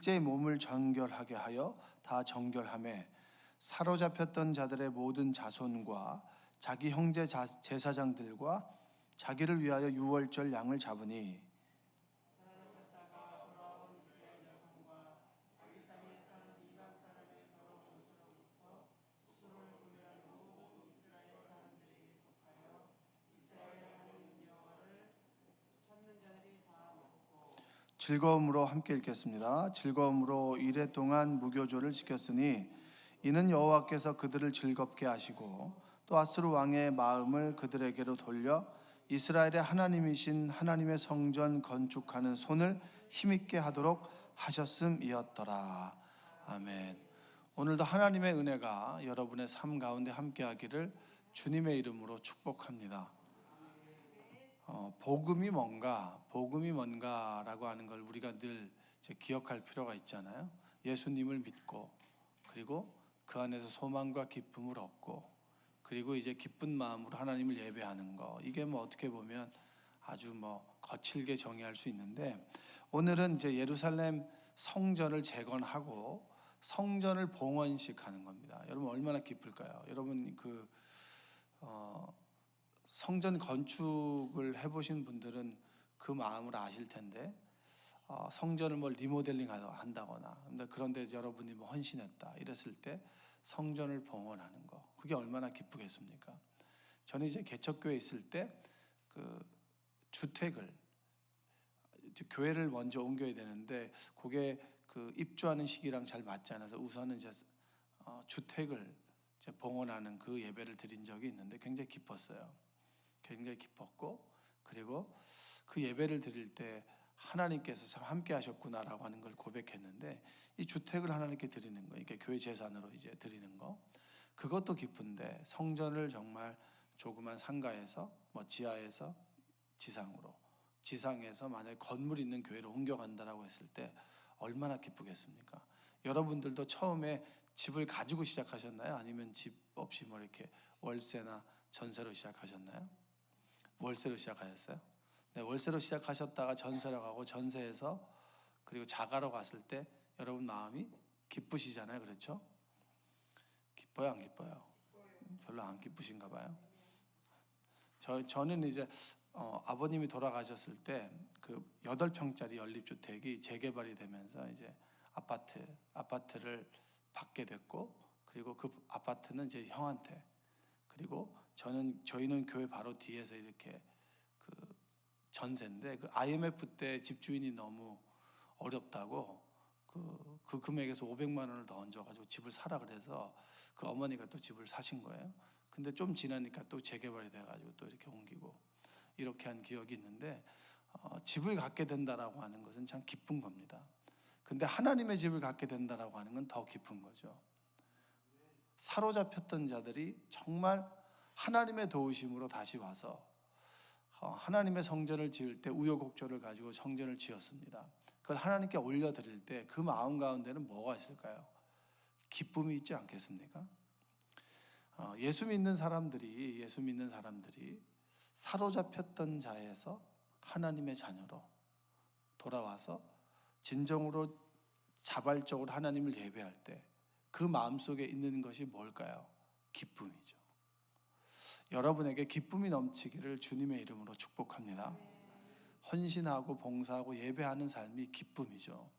제 몸을 정결하게 하여 다 정결함에 사로잡혔던 자들의 모든 자손과 자기 형제 제사장들과 자기를 위하여 유월절 양을 잡으니 즐거움으로 함께 읽겠습니다. 즐거움으로 이레 동안 무교조를 지켰으니 이는 여호와께서 그들을 즐겁게 하시고 또 아스루 왕의 마음을 그들에게로 돌려 이스라엘의 하나님이신 하나님의 성전 건축하는 손을 힘있게 하도록 하셨음이었더라. 아멘. 오늘도 하나님의 은혜가 여러분의 삶 가운데 함께하기를 주님의 이름으로 축복합니다. 복음이 뭔가라고 하는 걸 우리가 늘 기억할 필요가 있잖아요. 예수님을 믿고 그리고 그 안에서 소망과 기쁨을 얻고 그리고 이제 기쁜 마음으로 하나님을 예배하는 거, 이게 어떻게 보면 아주 거칠게 정의할 수 있는데, 오늘은 이제 예루살렘 성전을 재건하고 성전을 봉헌식 하는 겁니다. 여러분 얼마나 기쁠까요? 여러분 성전 건축을 해보신 분들은 그 마음을 아실 텐데, 성전을 리모델링 한다거나 그런데 여러분이 헌신했다 이랬을 때 성전을 봉헌하는 거, 그게 얼마나 기쁘겠습니까? 저는 이제 개척교회에 있을 때 주택을, 교회를 먼저 옮겨야 되는데 그게 입주하는 시기랑 잘 맞지 않아서 우선은 이제 주택을 이제 봉헌하는 그 예배를 드린 적이 있는데 굉장히 기뻤어요. 굉장히 기뻤고, 그리고 그 예배를 드릴 때 하나님께서 참 함께 하셨구나라고 하는 걸 고백했는데, 이 주택을 하나님께 드리는 거, 이게 교회 재산으로 이제 드리는 거, 그것도 기쁜데 성전을 정말 조그만 상가에서 지하에서 지상으로, 지상에서 만약에 건물 있는 교회로 옮겨간다라고 했을 때 얼마나 기쁘겠습니까? 여러분들도 처음에 집을 가지고 시작하셨나요? 아니면 집 없이 이렇게 월세나 전세로 시작하셨나요? 월세로 시작하셨어요? 네, 월세로 시작하셨다가 전세로 가고 전세에서 그리고 자가로 갔을 때 여러분 마음이 기쁘시잖아요, 그렇죠? 기뻐요, 안 기뻐요? 별로 안 기쁘신가 봐요. 저는 이제 아버님이 돌아가셨을 때 8평짜리 연립주택이 재개발이 되면서 이제 아파트를 받게 됐고, 그리고 그 아파트는 제 형한테, 그리고 저희는 교회 바로 뒤에서 이렇게 전세인데 IMF 때 집주인이 너무 어렵다고 그 금액에서 500만 원을 더 얹어가지고 집을 사라 그래서 그 어머니가 또 집을 사신 거예요. 근데 좀 지나니까 또 재개발이 돼가지고 또 이렇게 옮기고 이렇게 한 기억이 있는데, 집을 갖게 된다라고 하는 것은 참 기쁜 겁니다. 근데 하나님의 집을 갖게 된다라고 하는 건 더 기쁜 거죠. 사로잡혔던 자들이 정말 하나님의 도우심으로 다시 와서 하나님의 성전을 지을 때 우여곡절을 가지고 성전을 지었습니다. 그걸 하나님께 올려드릴 때 그 마음 가운데는 뭐가 있을까요? 기쁨이 있지 않겠습니까? 예수 믿는 사람들이 사로잡혔던 자에서 하나님의 자녀로 돌아와서 진정으로 자발적으로 하나님을 예배할 때 그 마음속에 있는 것이 뭘까요? 기쁨이죠. 여러분에게 기쁨이 넘치기를 주님의 이름으로 축복합니다. 헌신하고 봉사하고 예배하는 삶이 기쁨이죠.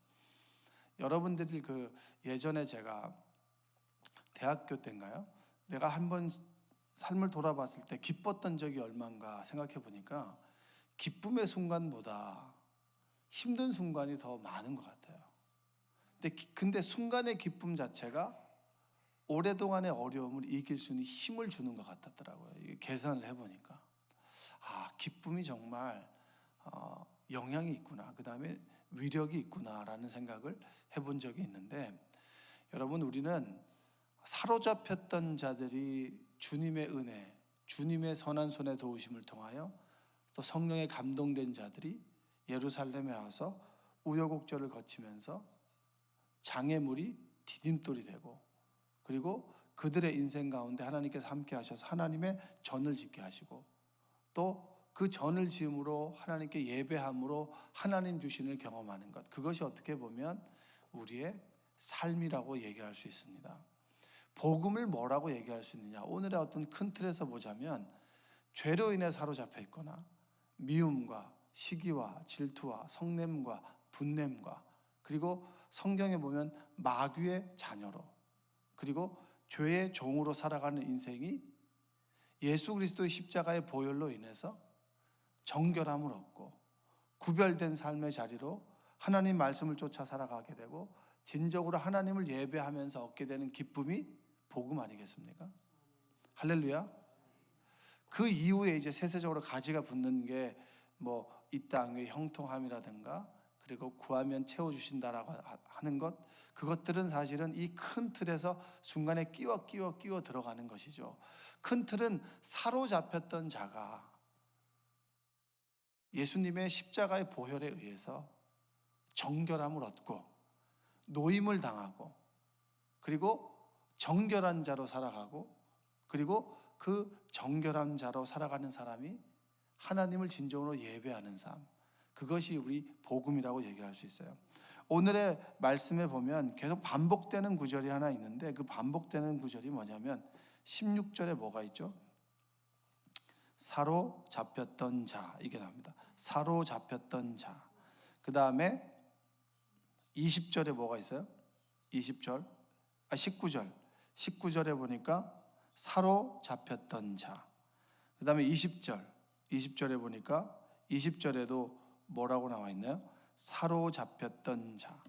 여러분들이 예전에 제가 대학교 때인가요? 내가 한번 삶을 돌아봤을 때 기뻤던 적이 얼마인가 생각해 보니까 기쁨의 순간보다 힘든 순간이 더 많은 것 같아요. 근데 순간의 기쁨 자체가 오랫동안의 어려움을 이길 수 있는 힘을 주는 것 같았더라고요. 계산을 해보니까 기쁨이 정말 영향이 있구나, 그 다음에 위력이 있구나라는 생각을 해본 적이 있는데, 여러분 우리는 사로잡혔던 자들이 주님의 은혜, 주님의 선한 손의 도우심을 통하여 또 성령에 감동된 자들이 예루살렘에 와서 우여곡절을 거치면서 장애물이 디딤돌이 되고, 그리고 그들의 인생 가운데 하나님께서 함께 하셔서 하나님의 전을 짓게 하시고, 또 그 전을 지음으로 하나님께 예배함으로 하나님 주신을 경험하는 것, 그것이 어떻게 보면 우리의 삶이라고 얘기할 수 있습니다. 복음을 뭐라고 얘기할 수 있느냐? 오늘의 어떤 큰 틀에서 보자면 죄로 인해 사로잡혀 있거나 미움과 시기와 질투와 성냄과 분냄과, 그리고 성경에 보면 마귀의 자녀로, 그리고 죄의 종으로 살아가는 인생이 예수 그리스도의 십자가의 보혈로 인해서 정결함을 얻고 구별된 삶의 자리로 하나님 말씀을 쫓아 살아가게 되고 진정으로 하나님을 예배하면서 얻게 되는 기쁨이 복음 아니겠습니까? 할렐루야. 그 이후에 이제 세세적으로 가지가 붙는 게 뭐 이 땅의 형통함이라든가, 그리고 구하면 채워주신다라고 하는 것, 그것들은 사실은 이 큰 틀에서 중간에 끼워 들어가는 것이죠. 큰 틀은 사로잡혔던 자가 예수님의 십자가의 보혈에 의해서 정결함을 얻고 노임을 당하고, 그리고 정결한 자로 살아가고, 그리고 그 정결한 자로 살아가는 사람이 하나님을 진정으로 예배하는 삶, 그것이 우리 복음이라고 얘기할 수 있어요. 오늘의 말씀에 보면 계속 반복되는 구절이 하나 있는데, 그 반복되는 구절이 뭐냐면 16절에 뭐가 있죠? 사로잡혔던 자, 이게 나옵니다. 사로잡혔던 자. 그 다음에 20절에 뭐가 있어요? 19절에 보니까 사로잡혔던 자. 그 다음에 20절에 보니까 20절에도 뭐라고 나와 있나요? 사로잡혔던 자.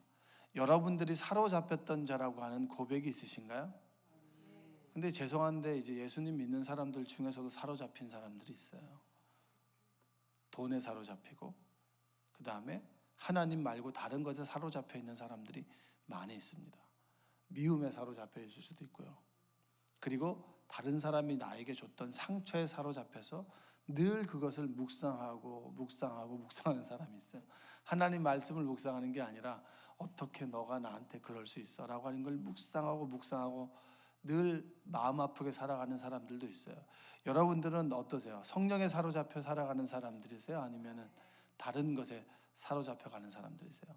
여러분들이 사로잡혔던 자라고 하는 고백이 있으신가요? 근데 죄송한데 이제 예수님 믿는 사람들 중에서도 사로잡힌 사람들이 있어요. 돈에 사로잡히고, 그 다음에 하나님 말고 다른 것에 사로잡혀 있는 사람들이 많이 있습니다. 미움에 사로잡혀 있을 수도 있고요. 그리고 다른 사람이 나에게 줬던 상처에 사로잡혀서 늘 그것을 묵상하는 사람이 있어요. 하나님 말씀을 묵상하는 게 아니라 어떻게 너가 나한테 그럴 수 있어? 라고 하는 걸 묵상하고 늘 마음 아프게 살아가는 사람들도 있어요. 여러분들은 어떠세요? 성령에 사로잡혀 살아가는 사람들이세요? 아니면 다른 것에 사로잡혀가는 사람들이세요?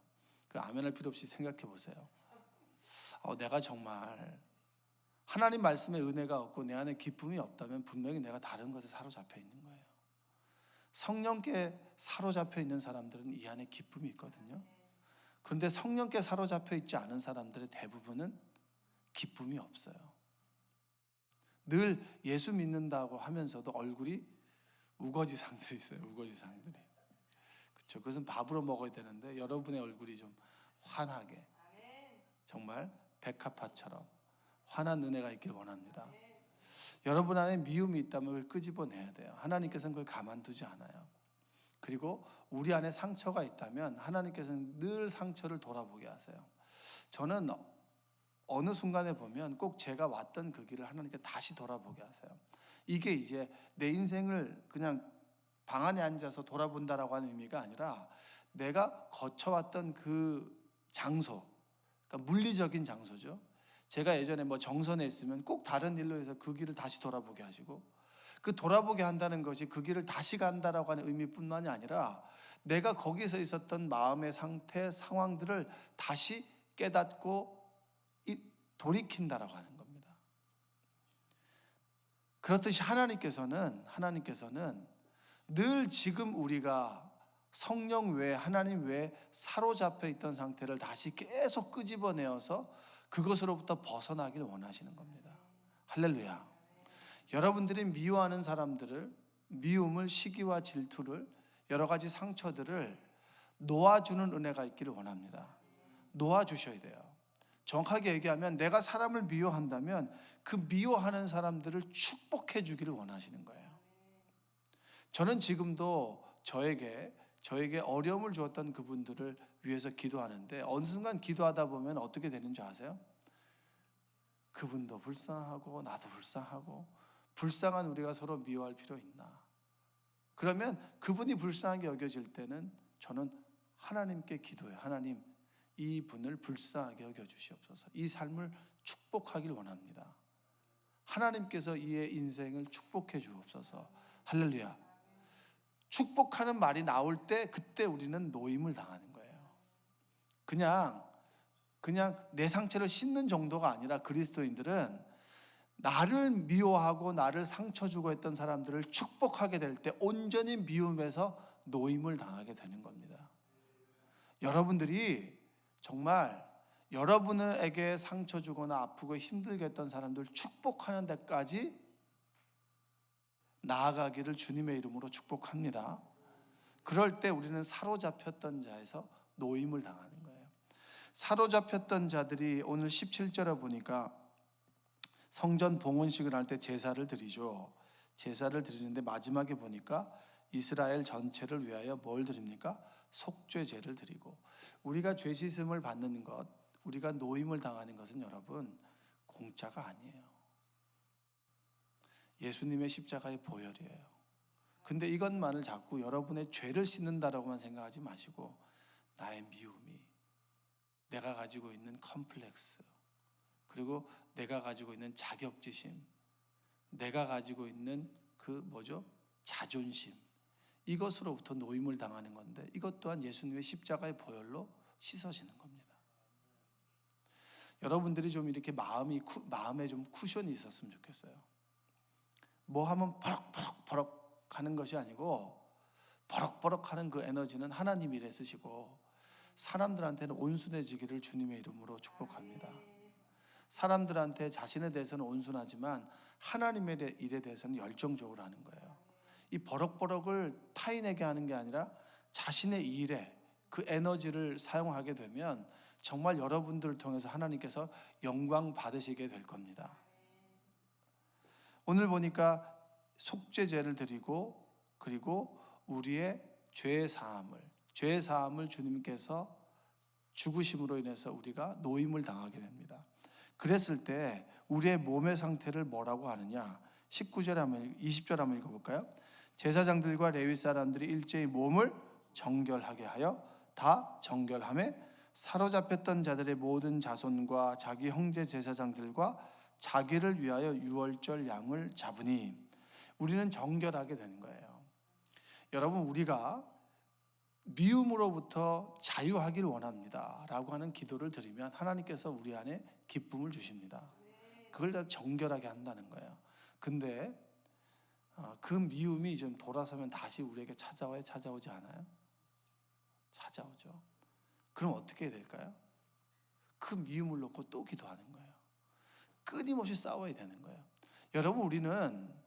그 아멘할 필요 없이 생각해 보세요. 내가 정말 하나님 말씀에 은혜가 없고 내 안에 기쁨이 없다면 분명히 내가 다른 것에 사로잡혀 있는 거예요. 성령께 사로잡혀 있는 사람들은 이 안에 기쁨이 있거든요. 그런데 성령께 사로잡혀 있지 않은 사람들의 대부분은 기쁨이 없어요. 늘 예수 믿는다고 하면서도 얼굴이 우거지상들이 있어요. 우거지상들이. 그렇죠. 그것은 밥으로 먹어야 되는데 여러분의 얼굴이 좀 환하게, 정말 백합화처럼 환한 은혜가 있길 원합니다. 여러분 안에 미움이 있다면 그걸 끄집어내야 돼요. 하나님께서는 그걸 가만두지 않아요. 그리고 우리 안에 상처가 있다면 하나님께서는 늘 상처를 돌아보게 하세요. 저는 어느 순간에 보면 꼭 제가 왔던 그 길을 하나님께 다시 돌아보게 하세요. 이게 이제 내 인생을 그냥 방 안에 앉아서 돌아본다라고 하는 의미가 아니라 내가 거쳐왔던 그 장소, 그러니까 물리적인 장소죠. 제가 예전에 정선에 있으면 꼭 다른 일로 해서 그 길을 다시 돌아보게 하시고, 그 돌아보게 한다는 것이 그 길을 다시 간다라고 하는 의미뿐만이 아니라 내가 거기서 있었던 마음의 상태, 상황들을 다시 깨닫고 돌이킨다라고 하는 겁니다. 그렇듯이 하나님께서는 늘 지금 우리가 성령 외에, 하나님 외에 사로잡혀 있던 상태를 다시 계속 끄집어내어서 그것으로부터 벗어나길 원하시는 겁니다. 할렐루야. 여러분들이 미워하는 사람들을, 미움을, 시기와 질투를, 여러 가지 상처들을 놓아주는 은혜가 있기를 원합니다. 놓아주셔야 돼요. 정확하게 얘기하면 내가 사람을 미워한다면 그 미워하는 사람들을 축복해 주기를 원하시는 거예요. 저는 지금도 저에게 어려움을 주었던 그분들을 위해서 기도하는데, 어느 순간 기도하다 보면 어떻게 되는 줄 아세요? 그분도 불쌍하고 나도 불쌍하고, 불쌍한 우리가 서로 미워할 필요 있나? 그러면 그분이 불쌍하게 여겨질 때는 저는 하나님께 기도해요. 하나님, 이 분을 불쌍하게 여겨주시옵소서. 이 삶을 축복하길 원합니다. 하나님께서 이의 인생을 축복해 주옵소서. 할렐루야. 축복하는 말이 나올 때 그때 우리는 노임을 당하는 거예요. 그냥 그냥 내 상처를 씻는 정도가 아니라 그리스도인들은 나를 미워하고 나를 상처 주고 했던 사람들을 축복하게 될 때 온전히 미움에서 노임을 당하게 되는 겁니다. 여러분들이 정말 여러분에게 상처 주거나 아프고 힘들게 했던 사람들 축복하는 데까지 나아가기를 주님의 이름으로 축복합니다. 그럴 때 우리는 사로잡혔던 자에서 노임을 당하는 거예요. 사로잡혔던 자들이 오늘 17절에 보니까 성전 봉헌식을 할 때 제사를 드리죠. 제사를 드리는데 마지막에 보니까 이스라엘 전체를 위하여 뭘 드립니까? 속죄제를 드리고, 우리가 죄 씻음을 받는 것, 우리가 노임을 당하는 것은 여러분 공짜가 아니에요. 예수님의 십자가의 보혈이에요. 근데 이것만을 자꾸 여러분의 죄를 씻는다라고만 생각하지 마시고 나의 미움이, 내가 가지고 있는 컴플렉스, 그리고 내가 가지고 있는 자격지심, 내가 가지고 있는 자존심, 이것으로부터 노임을 당하는 건데 이것 또한 예수님의 십자가의 보혈로 씻어지는 겁니다. 여러분들이 좀 이렇게 마음에 좀 쿠션이 있었으면 좋겠어요. 뭐 하면 버럭버럭 하는 것이 아니고 버럭버럭 하는 그 에너지는 하나님이 일에 쓰시고 사람들한테는 온순해지기를 주님의 이름으로 축복합니다. 사람들한테 자신에 대해서는 온순하지만 하나님의 일에 대해서는 열정적으로 하는 거예요. 이 버럭버럭을 타인에게 하는 게 아니라 자신의 일에 그 에너지를 사용하게 되면 정말 여러분들을 통해서 하나님께서 영광 받으시게 될 겁니다. 오늘 보니까 속죄제를 드리고, 그리고 우리의 죄 사함을 주님께서 죽으심으로 인해서 우리가 노임을 당하게 됩니다. 그랬을 때 우리의 몸의 상태를 뭐라고 하느냐? 20절 한번 읽어볼까요? 제사장들과 레위 사람들이 일제히 몸을 정결하게 하여 다 정결함에 사로잡혔던 자들의 모든 자손과 자기 형제 제사장들과 자기를 위하여 유월절 양을 잡으니, 우리는 정결하게 되는 거예요. 여러분, 우리가 미움으로부터 자유하기를 원합니다 라고 하는 기도를 드리면 하나님께서 우리 안에 기쁨을 주십니다. 그걸 다 정결하게 한다는 거예요. 근데 그 미움이 좀 돌아서면 다시 우리에게 찾아오지 않아요? 찾아오죠. 그럼 어떻게 해야 될까요? 그 미움을 놓고 또 기도하는 거예요. 끊임없이 싸워야 되는 거예요. 여러분,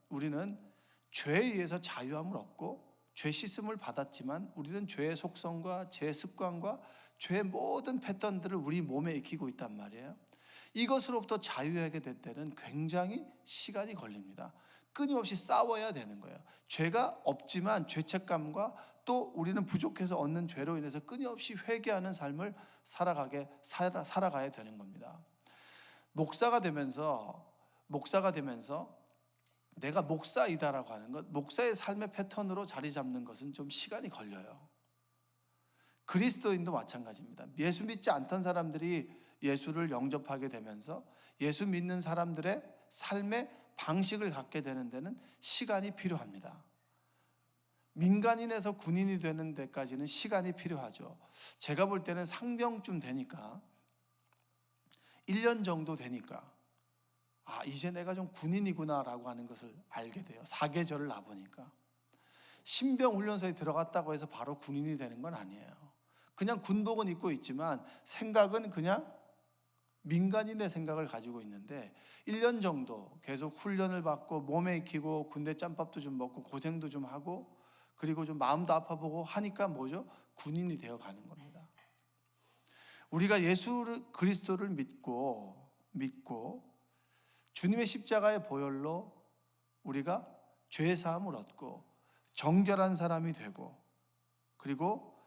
우리는 죄에 의해서 자유함을 얻고 죄 씻음을 받았지만 우리는 죄의 속성과 죄의 습관과 죄의 모든 패턴들을 우리 몸에 익히고 있단 말이에요. 이것으로부터 자유하게 될 때는 굉장히 시간이 걸립니다. 끊임없이 싸워야 되는 거예요. 죄가 없지만 죄책감과 또 우리는 부족해서 얻는 죄로 인해서 끊임없이 회개하는 삶을 살아가야 되는 겁니다. 목사가 되면서 내가 목사이다라고 하는 것, 목사의 삶의 패턴으로 자리 잡는 것은 좀 시간이 걸려요. 그리스도인도 마찬가지입니다. 예수 믿지 않던 사람들이 예수를 영접하게 되면서 예수 믿는 사람들의 삶의 방식을 갖게 되는 데는 시간이 필요합니다. 민간인에서 군인이 되는 데까지는 시간이 필요하죠. 제가 볼 때는 상병쯤 되니까 1년 정도 되니까 이제 내가 좀 군인이구나 라고 하는 것을 알게 돼요. 사계절을 나보니까. 신병훈련소에 들어갔다고 해서 바로 군인이 되는 건 아니에요. 그냥 군복은 입고 있지만 생각은 그냥 민간인의 생각을 가지고 있는데 1년 정도 계속 훈련을 받고 몸에 익히고 군대 짬밥도 좀 먹고 고생도 좀 하고 그리고 좀 마음도 아파보고 하니까 군인이 되어가는 겁니다. 우리가 예수 그리스도를 믿고 주님의 십자가의 보혈로 우리가 죄 사함을 얻고 정결한 사람이 되고, 그리고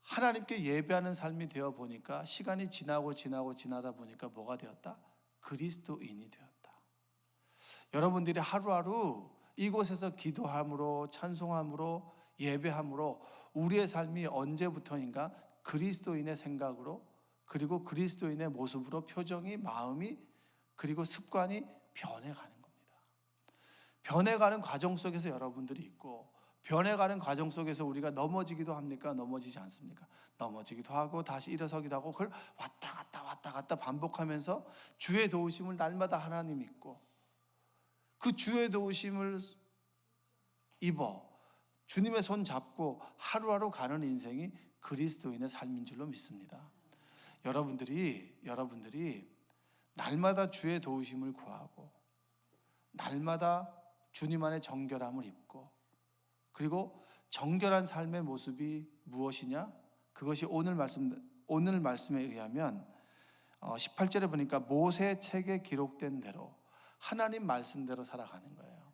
하나님께 예배하는 삶이 되어 보니까 시간이 지나다 보니까 뭐가 되었다? 그리스도인이 되었다. 여러분들이 하루하루 이곳에서 기도함으로, 찬송함으로, 예배함으로 우리의 삶이 언제부터인가 그리스도인의 생각으로, 그리고 그리스도인의 모습으로 표정이, 마음이, 그리고 습관이 변해가는 겁니다. 변해가는 과정 속에서 여러분들이 있고, 변해가는 과정 속에서 우리가 넘어지기도 합니까? 넘어지지 않습니까? 넘어지기도 하고 다시 일어서기도 하고, 그걸 왔다 왔다 갔다 반복하면서 주의 도우심을 날마다 하나님 믿고 그 주의 도우심을 입어 주님의 손 잡고 하루하루 가는 인생이 그리스도인의 삶인 줄로 믿습니다. 여러분들이 날마다 주의 도우심을 구하고 날마다 주님 안에 정결함을 입고 그리고 정결한 삶의 모습이 무엇이냐? 그것이 오늘 말씀에 의하면 18절에 보니까 모세 책에 기록된 대로 하나님 말씀대로 살아가는 거예요.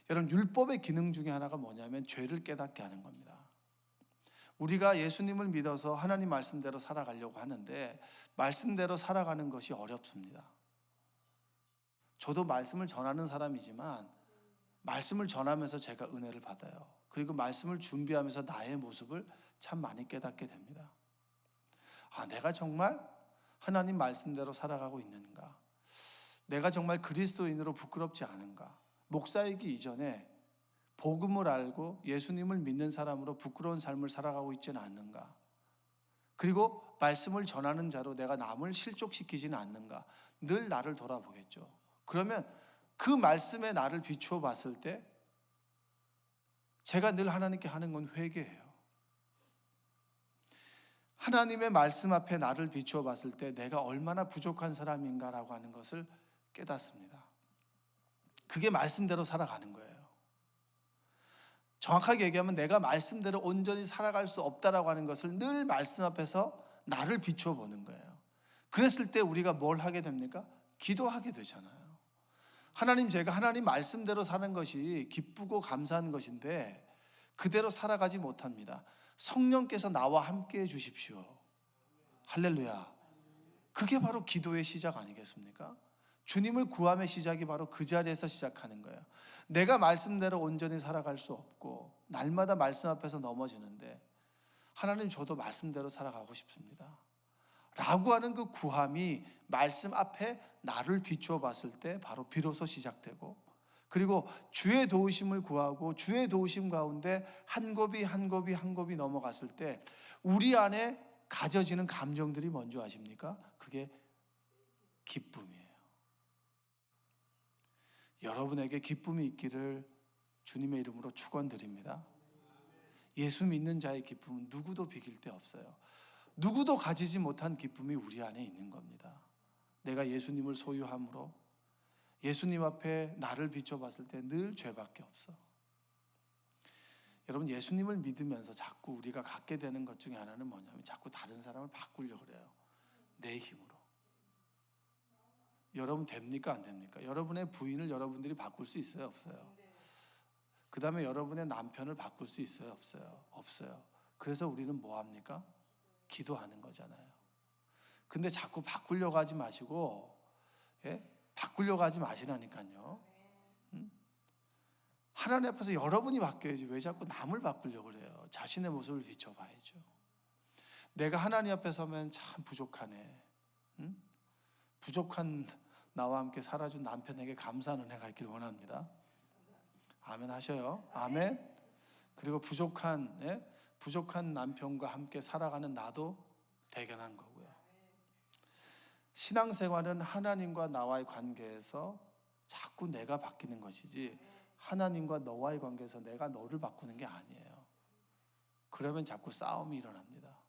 여러분, 율법의 기능 중에 하나가 뭐냐면 죄를 깨닫게 하는 겁니다. 우리가 예수님을 믿어서 하나님 말씀대로 살아가려고 하는데 말씀대로 살아가는 것이 어렵습니다. 저도 말씀을 전하는 사람이지만 말씀을 전하면서 제가 은혜를 받아요. 그리고 말씀을 준비하면서 나의 모습을 참 많이 깨닫게 됩니다. 내가 정말 하나님 말씀대로 살아가고 있는가? 내가 정말 그리스도인으로 부끄럽지 않은가? 목사이기 이전에 복음을 알고 예수님을 믿는 사람으로 부끄러운 삶을 살아가고 있지는 않는가? 그리고 말씀을 전하는 자로 내가 남을 실족시키지는 않는가? 늘 나를 돌아보겠죠. 그러면 그 말씀에 나를 비추어 봤을 때 제가 늘 하나님께 하는 건 회개예요. 하나님의 말씀 앞에 나를 비추어 봤을 때 내가 얼마나 부족한 사람인가라고 하는 것을 깨닫습니다. 그게 말씀대로 살아가는 거예요. 정확하게 얘기하면 내가 말씀대로 온전히 살아갈 수 없다라고 하는 것을 늘 말씀 앞에서 나를 비추어 보는 거예요. 그랬을 때 우리가 뭘 하게 됩니까? 기도하게 되잖아요. 하나님, 제가 하나님 말씀대로 사는 것이 기쁘고 감사한 것인데 그대로 살아가지 못합니다. 성령께서 나와 함께 해 주십시오. 할렐루야. 그게 바로 기도의 시작 아니겠습니까? 주님을 구함의 시작이 바로 그 자리에서 시작하는 거예요. 내가 말씀대로 온전히 살아갈 수 없고 날마다 말씀 앞에서 넘어지는데 하나님, 저도 말씀대로 살아가고 싶습니다 라고 하는 그 구함이 말씀 앞에 나를 비추어 봤을 때 바로 비로소 시작되고, 그리고 주의 도우심을 구하고 주의 도우심 가운데 한 곱이 한 곱이 한 곱이 넘어갔을 때 우리 안에 가져지는 감정들이 뭔지 아십니까? 그게 기쁨이에요. 여러분에게 기쁨이 있기를 주님의 이름으로 축원드립니다. 예수 믿는 자의 기쁨은 누구도 비길 데 없어요. 누구도 가지지 못한 기쁨이 우리 안에 있는 겁니다. 내가 예수님을 소유함으로 예수님 앞에 나를 비춰봤을 때 늘 죄밖에 없어. 여러분, 예수님을 믿으면서 자꾸 우리가 갖게 되는 것 중에 하나는 뭐냐면 자꾸 다른 사람을 바꾸려고 그래요. 내 힘으로. 여러분, 됩니까 안 됩니까? 여러분의 부인을 여러분들이 바꿀 수 있어요 없어요? 그 다음에 여러분의 남편을 바꿀 수 있어요 없어요? 없어요. 그래서 우리는 뭐 합니까? 기도하는 거잖아요. 근데 자꾸 바꾸려고 하지 마시고, 바꾸려고 하지 마시라니까요. 하나님 앞에서 여러분이 바뀌어야지 왜 자꾸 남을 바꾸려고 그래요? 자신의 모습을 비춰봐야죠. 내가 하나님 앞에 서면 참 부족하네. 부족한 나와 함께 살아준 남편에게 감사한 은혜가 있길 원합니다. 아멘 하셔요. 아멘. 그리고 부족한 남편과 함께 살아가는 나도 대견한 거고요. 신앙생활은 하나님과 나와의 관계에서 자꾸 내가 바뀌는 것이지 하나님과 너와의 관계에서 내가 너를 바꾸는 게 아니에요. 그러면 자꾸 싸움이 일어납니다.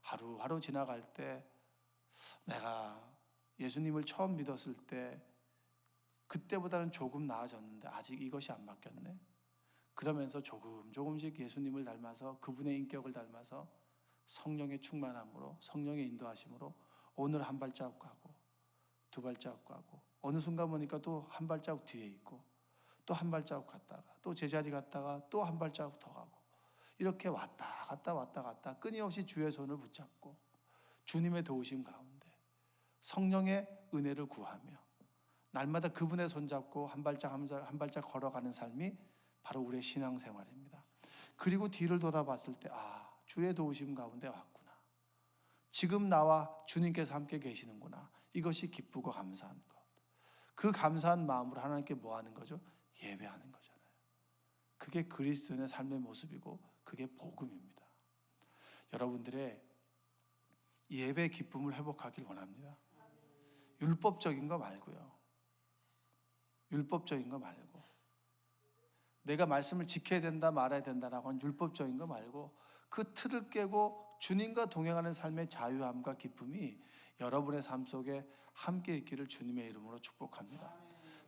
하루하루 지나갈 때 내가 예수님을 처음 믿었을 때 그때보다는 조금 나아졌는데 아직 이것이 안 바뀌었네. 그러면서 조금씩 예수님을 닮아서 그분의 인격을 닮아서 성령의 충만함으로 성령의 인도하심으로 오늘 한 발자국 가고 두 발자국 가고 어느 순간 보니까 또 한 발자국 뒤에 있고 또 한 발자국 갔다가 또 제자리 갔다가 또 한 발자국 더 가고 이렇게 왔다 갔다 끊임없이 주의 손을 붙잡고 주님의 도우심 가운데 성령의 은혜를 구하며 날마다 그분의 손잡고 한 발짝 걸어가는 삶이 바로 우리의 신앙생활입니다. 그리고 뒤를 돌아봤을 때 주의 도우심 가운데 왔구나. 지금 나와 주님께서 함께 계시는구나. 이것이 기쁘고 감사한 것. 그 감사한 마음으로 하나님께 뭐 하는 거죠? 예배하는 거잖아요. 그게 그리스도인의 삶의 모습이고 그게 복음입니다. 여러분들의 예배 기쁨을 회복하길 원합니다. 율법적인 거 말고요. 율법적인 거 말고, 내가 말씀을 지켜야 된다 말아야 된다라고 하는 율법적인 거 말고, 그 틀을 깨고 주님과 동행하는 삶의 자유함과 기쁨이 여러분의 삶 속에 함께 있기를 주님의 이름으로 축복합니다.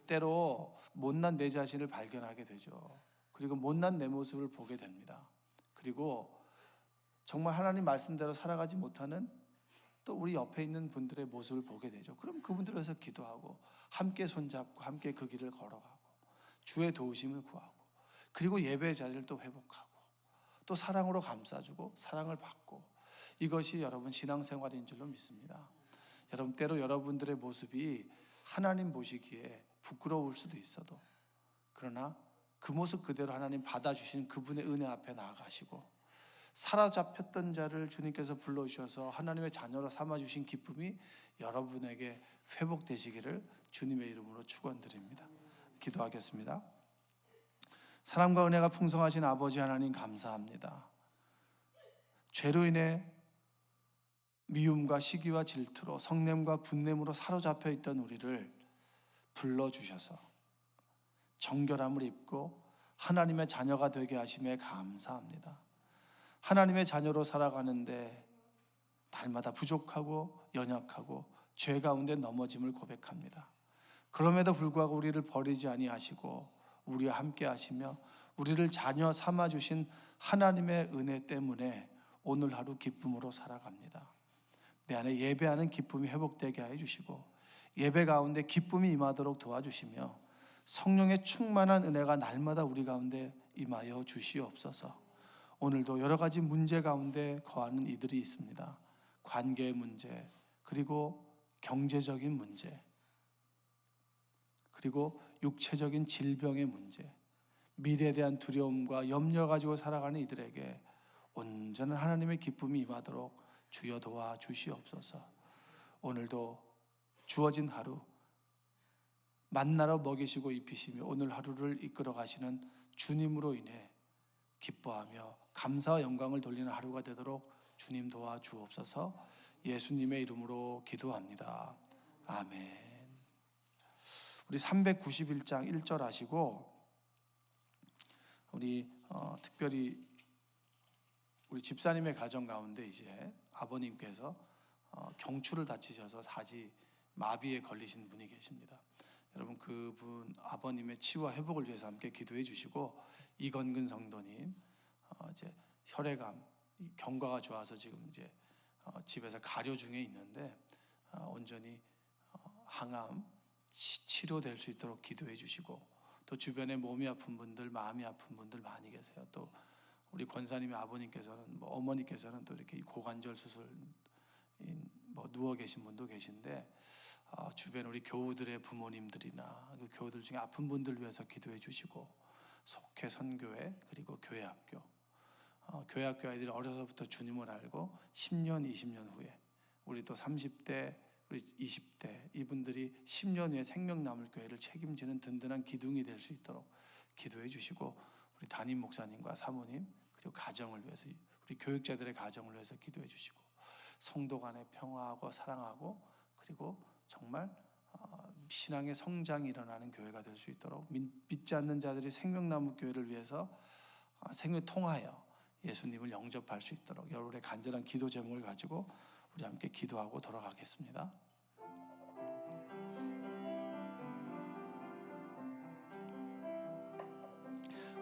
때로 못난 내 자신을 발견하게 되죠. 그리고 못난 내 모습을 보게 됩니다. 그리고 정말 하나님 말씀대로 살아가지 못하는 또 우리 옆에 있는 분들의 모습을 보게 되죠. 그럼 그분들 위해서 기도하고 함께 손잡고 함께 그 길을 걸어가고 주의 도우심을 구하고, 그리고 예배의 자리를 또 회복하고 또 사랑으로 감싸주고 사랑을 받고, 이것이 여러분 신앙생활인 줄로 믿습니다. 여러분, 때로 여러분들의 모습이 하나님 보시기에 부끄러울 수도 있어도, 그러나 그 모습 그대로 하나님 받아주신 그분의 은혜 앞에 나아가시고, 사로잡혔던 자를 주님께서 불러주셔서 하나님의 자녀로 삼아주신 기쁨이 여러분에게 회복되시기를 주님의 이름으로 축원드립니다. 기도하겠습니다. 사랑과 은혜가 풍성하신 아버지 하나님, 감사합니다. 죄로 인해 미움과 시기와 질투로 성냄과 분냄으로 사로잡혀 있던 우리를 불러주셔서 정결함을 입고 하나님의 자녀가 되게 하심에 감사합니다. 하나님의 자녀로 살아가는데 날마다 부족하고 연약하고 죄 가운데 넘어짐을 고백합니다. 그럼에도 불구하고 우리를 버리지 아니하시고 우리와 함께 하시며 우리를 자녀 삼아주신 하나님의 은혜 때문에 오늘 하루 기쁨으로 살아갑니다. 내 안에 예배하는 기쁨이 회복되게 하여 주시고 예배 가운데 기쁨이 임하도록 도와주시며 성령의 충만한 은혜가 날마다 우리 가운데 임하여 주시옵소서. 오늘도 여러 가지 문제 가운데 거하는 이들이 있습니다. 관계의 문제, 그리고 경제적인 문제, 그리고 육체적인 질병의 문제, 미래에 대한 두려움과 염려 가지고 살아가는 이들에게 온전한 하나님의 기쁨이 임하도록 주여 도와주시옵소서. 오늘도 주어진 하루 만나러 먹이시고 입히시며 오늘 하루를 이끌어 가시는 주님으로 인해 기뻐하며 감사와 영광을 돌리는 하루가 되도록 주님 도와주옵소서. 예수님의 이름으로 기도합니다. 아멘. 우리 391장 1절 하시고 우리 특별히 우리 집사님의 가정 가운데 이제 아버님께서 경추를 다치셔서 사지 마비에 걸리신 분이 계십니다. 여러분, 그분 아버님의 치유와 회복을 위해서 함께 기도해 주시고, 이건근 성도님 이제 혈액암 경과가 좋아서 지금 이제 집에서 가려 중에 있는데 온전히 항암 치료될 수 있도록 기도해 주시고, 또 주변에 몸이 아픈 분들, 마음이 아픈 분들 많이 계세요. 또 우리 권사님의 아버님께서는 어머니께서는 또 이렇게 고관절 수술 누워 계신 분도 계신데 주변 우리 교우들의 부모님들이나 그 교우들 중에 아픈 분들 위해서 기도해 주시고, 속회 선교회 그리고 교회학교 교회학교 아이들이 어려서부터 주님을 알고 10년 20년 후에 우리 또 30대 우리 20대 이분들이 10년 후에 생명 남을 교회를 책임지는 든든한 기둥이 될 수 있도록 기도해 주시고, 우리 담임 목사님과 사모님 그리고 가정을 위해서 우리 교육자들의 가정을 위해서 기도해 주시고, 성도 간에 평화하고 사랑하고 그리고 정말 신앙의 성장이 일어나는 교회가 될 수 있도록 믿지 않는 자들이 생명나무 교회를 위해서 생명 통하여 예수님을 영접할 수 있도록 여러분의 간절한 기도 제목을 가지고 우리 함께 기도하고 돌아가겠습니다.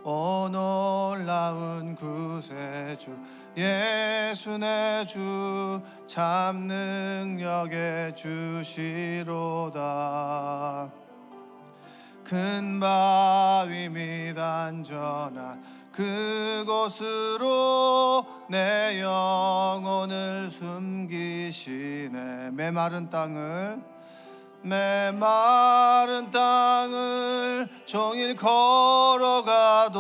오 놀라운 구세주 예수 내 주 참 능력의 주시로다. 큰 바위 및 안전한 그곳으로 내 영혼을 숨기시네. 메마른 땅을 종일 걸어가도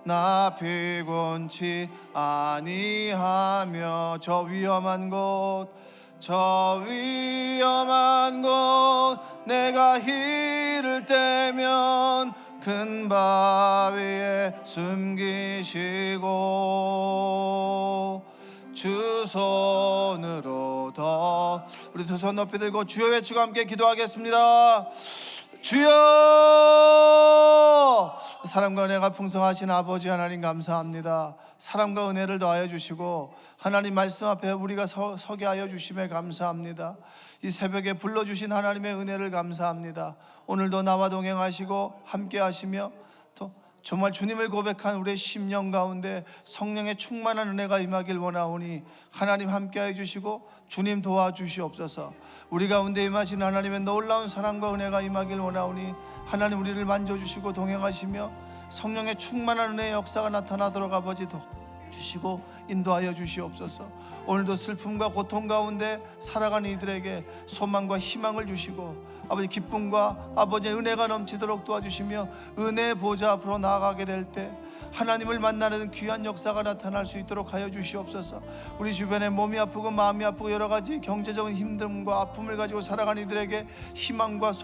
나 피곤치 아니하며 저 위험한 곳 내가 이를 때면 큰 바위에 숨기시고 주 손으로도. 우리 두 손 높이 들고 주여 외치고 함께 기도하겠습니다. 주여! 사랑과 은혜가 풍성하신 아버지 하나님 감사합니다. 사랑과 은혜를 더하여 주시고 하나님 말씀 앞에 우리가 서게 하여 주심에 감사합니다. 이 새벽에 불러주신 하나님의 은혜를 감사합니다. 오늘도 나와 동행하시고 함께 하시며 또 정말 주님을 고백한 우리의 심령 가운데 성령의 충만한 은혜가 임하길 원하오니 하나님 함께해 주시고 주님 도와주시옵소서. 우리 가운데 임하신 하나님의 놀라운 사랑과 은혜가 임하길 원하오니 하나님 우리를 만져주시고 동행하시며 성령의 충만한 은혜의 역사가 나타나도록 아버지 도와주시고 인도하여 주시옵소서. 오늘도 슬픔과 고통 가운데 살아가는 이들에게 소망과 희망을 주시고 아버지 기쁨과 아버지의 은혜가 넘치도록 도와주시며 은혜의 보좌 앞으로 나아가게 될 때 하나님을 만나는 귀한 역사가 나타날 수 있도록 하여 주시옵소서. 우리 주변에 몸이 아프고 마음이 아프고 여러 가지 경제적인 힘듦과 아픔을 가지고 살아가는 이들에게 희망과